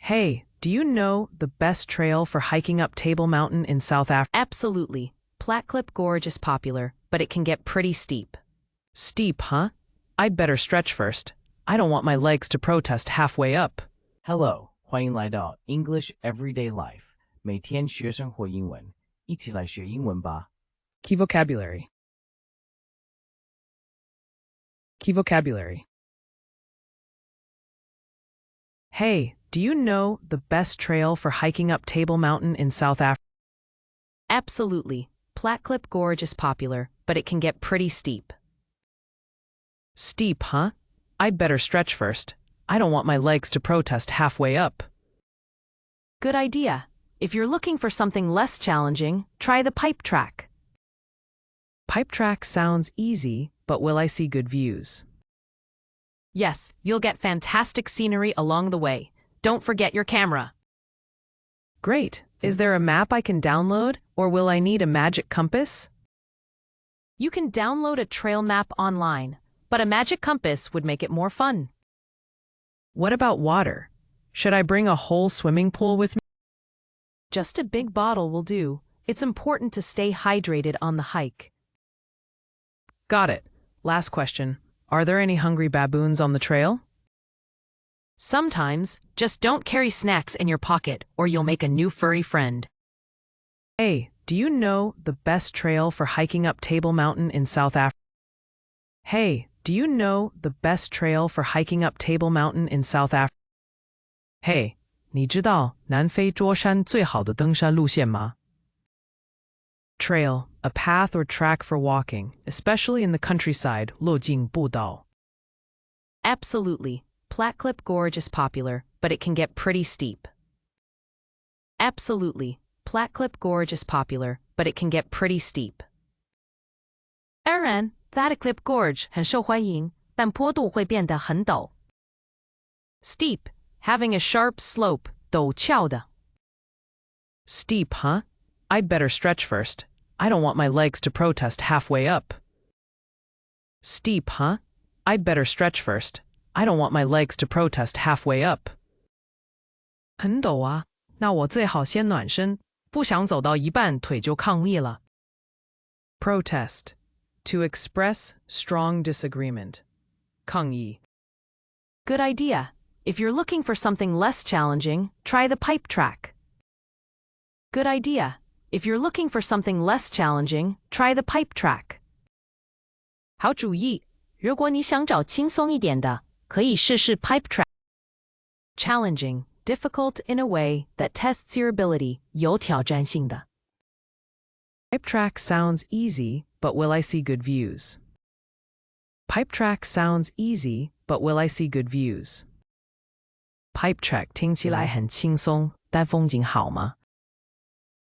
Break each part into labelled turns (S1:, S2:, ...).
S1: Hey, do you know the best trail for hiking up Table Mountain in South Africa?
S2: Absolutely. Platclip Gorge is popular, but it can get pretty steep.
S1: Steep, huh? I'd better stretch first. I don't want my legs to protest halfway up.
S3: Hello, 欢迎来到 English Everyday Life， 每天学生活英文，一起来学英文吧。
S1: Key vocabulary. Key vocabulary. Hey, do you know the best trail for hiking up Table Mountain in South Africa?
S2: Absolutely. Platclip Gorge is popular, but it can get pretty steep.
S1: Steep, huh? I'd better stretch first. I don't want my legs to protest halfway up.
S2: Good idea. If you're looking for something less challenging, try the pipe track.
S1: Pipe track sounds easy, but will I see good views?
S2: Yes, you'll get fantastic scenery along the way. Don't forget your camera.
S1: Great. Is there a map I can download, or will I need a magic compass?
S2: You can download a trail map online, but a magic compass would make it more fun.
S1: What about water? Should I bring a whole swimming pool with me?
S2: Just a big bottle will do. It's important to stay hydrated on the hike.
S1: Got it. Last question. Are there any hungry baboons on the trail?
S2: Sometimes, just don't carry snacks in your pocket or you'll make a new furry friend.
S1: Hey, do you know the best trail for hiking up Table Mountain in South Africa? Hey, do you know the best trail for hiking up Table Mountain in South Africa? Hey, 你知道南非桌山最好的登山路线吗? Trail, a path or track for walking, especially in the countryside, 路径步道.
S2: Absolutely. Platclip Gorge is popular, but it can get pretty steep. Absolutely. Platclip Gorge is popular, but it can get pretty steep. 当然 Platclip Gorge 很受欢迎，但坡度会变得很陡。Steep, having a sharp slope, 陡峭的。
S1: Steep, huh? I'd better stretch first. I don't want my legs to protest halfway up. Steep, huh? I'd better stretch first. I don't want my legs to protest halfway up. 很陡啊，那我最好先暖身，不想走到一半腿就抗议了。Protest, to express strong disagreement. 抗议。
S2: Good idea. If you're looking for something less challenging, try the pipe track. Good idea. If you're looking for something less challenging, try the pipe track. 好主意，如果你想找轻松一点的，可以试试 pipe track. Challenging, difficult in a way that tests your ability, 有挑战性的。
S1: Pipe track sounds easy, but will I see good views? Pipe track sounds easy, but will I see good views? Pipe track 听起来很轻松，但风景好吗?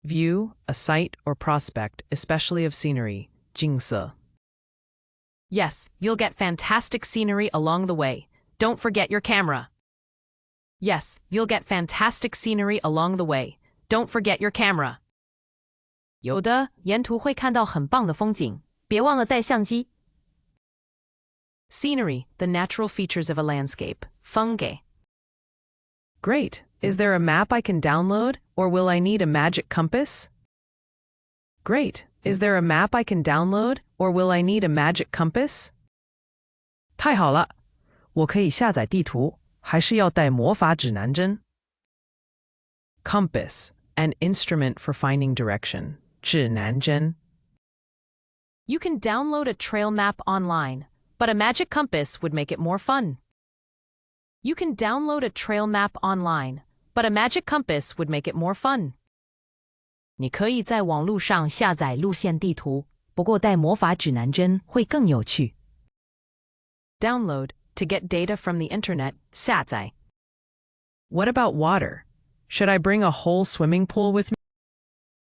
S1: View, a sight or prospect, especially of scenery, 景色。
S2: Yes, you'll get fantastic scenery along the way. Don't forget your camera. Yes, you'll get fantastic scenery along the way. Don't forget your camera. 有的，沿途会看到很棒的风景，别忘了带相机。Scenery, the natural features of a landscape. 风景。
S1: Great. Is there a map I can download, or will I need a magic compass? Great. Is there a map I can download, or will I need a magic compass? 太好了，我可以下载地图，还是要带魔法指南针？ Compass, an instrument for finding direction. 指南针。
S2: You can download a trail map online, but a magic compass would make it more fun. You can download a trail map online, but a magic compass would make it more fun. 你可以在网络上下载路线地图，不过带魔法指南针会更有趣。Download, to get data from the internet, 下载。
S1: What about water? Should I bring a whole swimming pool with me?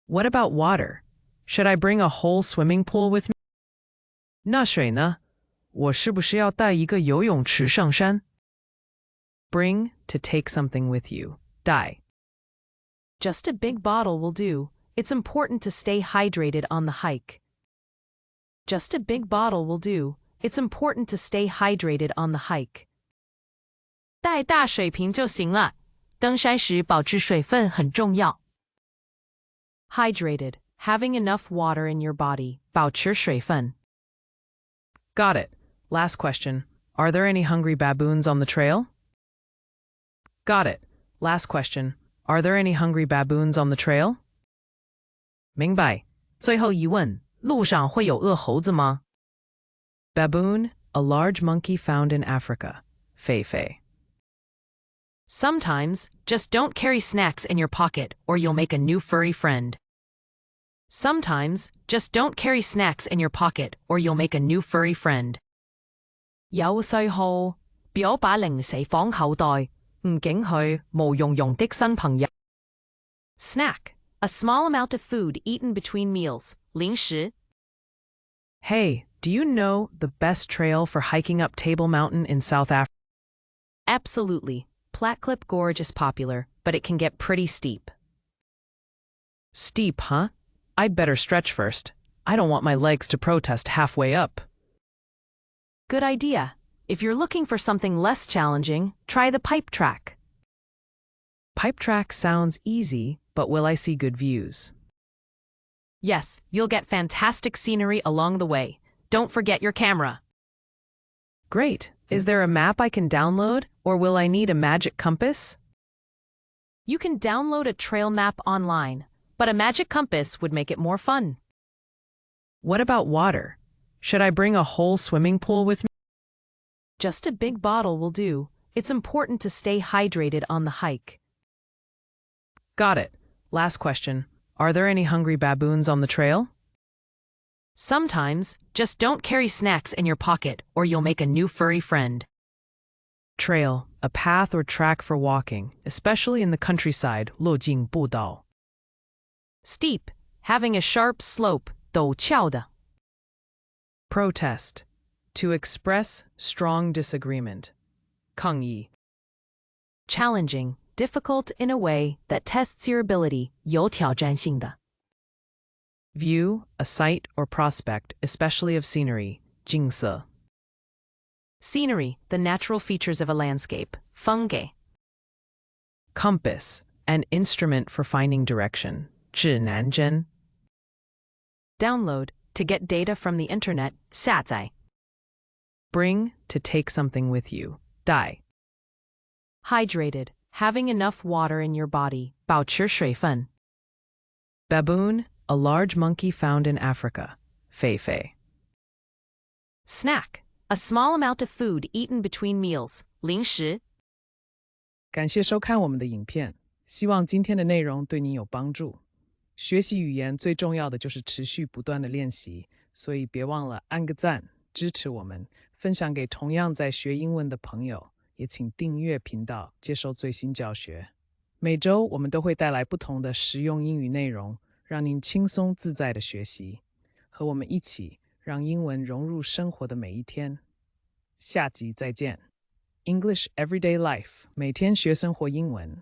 S1: What about water? Should I bring a whole swimming pool with me? 那水呢？我是不是要带一个游泳池上山？ Bring, to take something with you. 带。
S2: Just a big bottle will do. It's important to stay hydrated on the hike. Just a big bottle will do. It's important to stay hydrated on the hike. 带大水瓶就行了，登山时保持水分很重要。Hydrated, having enough water in your body, 保持水分。
S1: Got it. Last question. Are there any hungry baboons on the trail? Got it. Last question. Are there any hungry baboons on the trail?
S2: 明白。最后一问，路上会有饿猴子吗？
S1: Baboon, a large monkey found in Africa. 狒狒.
S2: Sometimes, just don't carry snacks in your pocket or you'll make a new furry friend. Sometimes, just don't carry snacks in your pocket or you'll make a new furry friend. 有時候，別把零食放口袋，唔驚佢冇用用的新朋友。Snack, a small amount of food eaten between meals, 零食。
S1: Hey, do you know the best trail for hiking up Table Mountain in South Africa?
S2: Absolutely. Platclip Gorge is popular, but it can get pretty steep.
S1: Steep, huh? I'd better stretch first. I don't want my legs to protest halfway up.
S2: Good idea. If you're looking for something less challenging, try the pipe track.
S1: Pipe track sounds easy, but will I see good views?
S2: Yes, you'll get fantastic scenery along the way. Don't forget your camera.
S1: Great. Is there a map I can download, or will I need a magic compass?
S2: You can download a trail map online, but a magic compass would make it more fun.
S1: What about water? Should I bring a whole swimming pool with me?
S2: Just a big bottle will do. It's important to stay hydrated on the hike.
S1: Got it. Last question. Are there any hungry baboons on the trail?
S2: Sometimes, just don't carry snacks in your pocket or you'll make a new furry friend.
S1: Trail, a path or track for walking, especially in the countryside, 路径步道.
S2: Steep, having a sharp slope, 陡峭的.
S1: Protest, to express strong disagreement. 抗议.
S2: Challenging, difficult in a way that tests your ability, 有挑战性的.
S1: View, a sight or prospect, especially of scenery, 景色.
S2: Scenery, the natural features of a landscape, 风景.
S1: Compass, an instrument for finding direction, 指南针.
S2: Download, to get data from the internet, 下载.
S1: Bring, to take something with you, 带.
S2: Hydrated, having enough water in your body, 保持水分.
S1: Baboon, a large monkey found in Africa, 狒狒.
S2: Snack, a small amount of food eaten between meals, 零食.
S1: 感谢收看我们的影片，希望今天的内容对你有帮助。学习语言最重要的就是持续不断的练习，所以别忘了按个赞，支持我们，分享给同样在学英文的朋友，也请订阅频道，接收最新教学。每周我们都会带来不同的实用英语内容，让您轻松自在的学习，和我们一起让英文融入生活的每一天。下集再见。English Everyday Life，每天学生活英文。